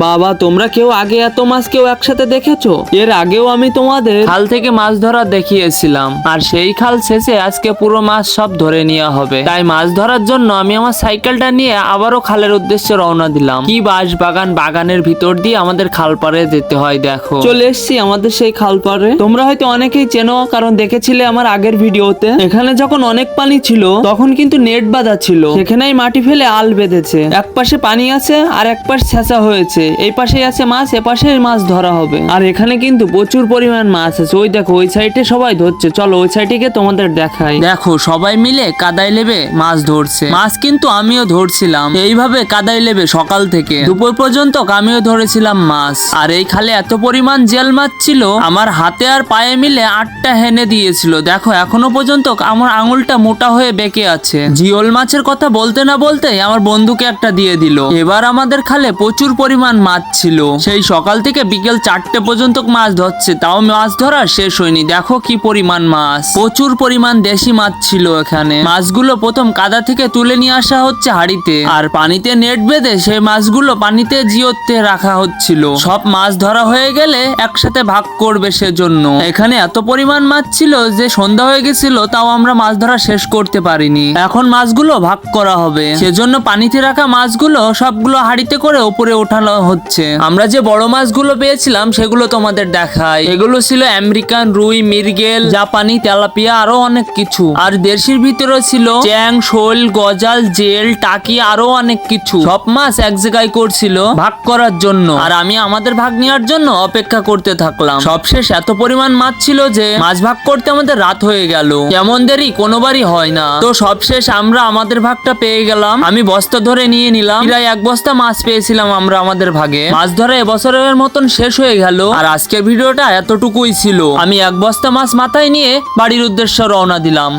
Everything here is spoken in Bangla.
বাবা, তোমরা কেউ আগে এত মাছ কেউ একসাথে দেখেছো? এর আগেও আমি তোমাদের খাল থেকে মাছ ধরা দেখিয়েছিলাম, আর সেই খাল শেষে আজকে পুরো মাছ সব ধরে নেওয়া হবে। তাই মাছ ধরার জন্য আমি আমার সাইকেলটা নিয়ে আবারও খালের উদ্দেশ্যে রওনা দিলাম। কি বাঁশ বাগান, বাগানের ভিতর দিয়ে আমাদের খাল পাড়ে যেতে হয়। দেখো, চলে এসেছি আমাদের সেই খাল পাড়ে। তোমরা হয়তো অনেকেই চেনো, কারণ দেখেছিলে আমার আগের ভিডিওতে। এখানে যখন অনেক পানি ছিল তখন কিন্তু নেট বাঁধা ছিল, সেখানেই মাটি ফেলে আল বেঁধেছে। এক পাশে পানি আছে আর এক পাশ ছেঁচা হয়েছে। এই পাশে আছে মাছ, এ পাশে মাছ ধরা হবে। আর এখানে কিন্তু প্রচুর পরিমাণ মাছ আছে। ওই দেখো, ওই সাইডে সবাই ধরছে। চলো ওই সাইডে তোমাদের দেখাই। দেখো, সবাই মিলে কাদায় লেবে মাছ ধরছে। মাছ কিন্তু আমিও ধরছিলাম এইভাবে কাদায় লেবে সকাল থেকে দুপুর পর্যন্ত। আমিও ধরেছিলাম মাছ। আর এই খালে এত পরিমাণ জেল মাছ ছিল, আমার হাতে আর পায়ে মিলে 8টা হেনে দিয়েছিল। দেখো, এখনো পর্যন্ত আমার আঙুলটা মোটা হয়ে বেঁকে আছে। জিওল মাছের কথা বলতে না বলতে আমার বন্ধুকে একটা দিয়ে দিল। এবার আমাদের খালে প্রচুর পরিমাণ মাছ ছিল। সেই সকাল থেকে বিকেল 4টে পর্যন্ত মাছ ধরছে, তাও মাছ ধরা শেষ হয়নি। দেখো কি পরিমাণ মাছ, প্রচুর পরিমাণ দেশি মাছ ছিল এখানে। মাছগুলো প্রথম কাদা থেকে তুলে নিয়ে আসা হচ্ছে হাড়িতে, আর পানিতে নেট বেঁধে সেই মাছগুলো পানিতে জিওতে রাখা হচ্ছিল। সব মাছ ধরা হয়ে গেলে একসাথে ভাগ করবে সেজন্য। এখানে এত পরিমাণ মাছ ছিল যে সন্ধ্যা হয়ে গেছিল, তাও আমরা মাছ ধরা শেষ করতে পারিনি। এখন মাছগুলো ভাগ করা হবে, সেজন্য পানিতে রাখা মাছগুলো সবগুলো হাড়িতে করে উপরে ওঠানো হচ্ছে। আমরা যে বড় মাছগুলো পেয়েছিলাম সেগুলো তোমাদের দেখাই। এগুলো ছিল আমেরিকান রুই, মৃগেল, জাপানি তেলাপিয়া, আরো অনেক কিছু। আর দেশির ভিতরে ছিল চ্যাং, শোল, গজাল, জেল, টাকি, আরো অনেক কিছু। সব মাছ এক জায়গায় করছিল ভাগ করার জন্য, আর আমি আমাদের ভাগ নেওয়ার জন্য অপেক্ষা করতে থাকলাম। সবশেষ এত পরিমাণ মাছ ছিল যে মাছ ভাগ করতে আমাদের রাত হয়ে গেল। এমন দেরি কোনোবারই হয় না। তো সবশেষ আমরা আমাদের ভাগটা পেয়ে গেলাম। আমি বস্তা ধরে নিয়ে নিলাম। প্রায় 1 বস্তা মাছ পেয়েছিলাম আমরা আমাদের ভাগে। মাছ ধরা এবছরের মতন শেষ হয়ে গেল। আর আজকের ভিডিওটা এতটুকুই ছিল। আমি 1 বস্তা মাছ মাথায় নিয়ে বাড়ির উদ্দেশ্যে রওনা দিলাম।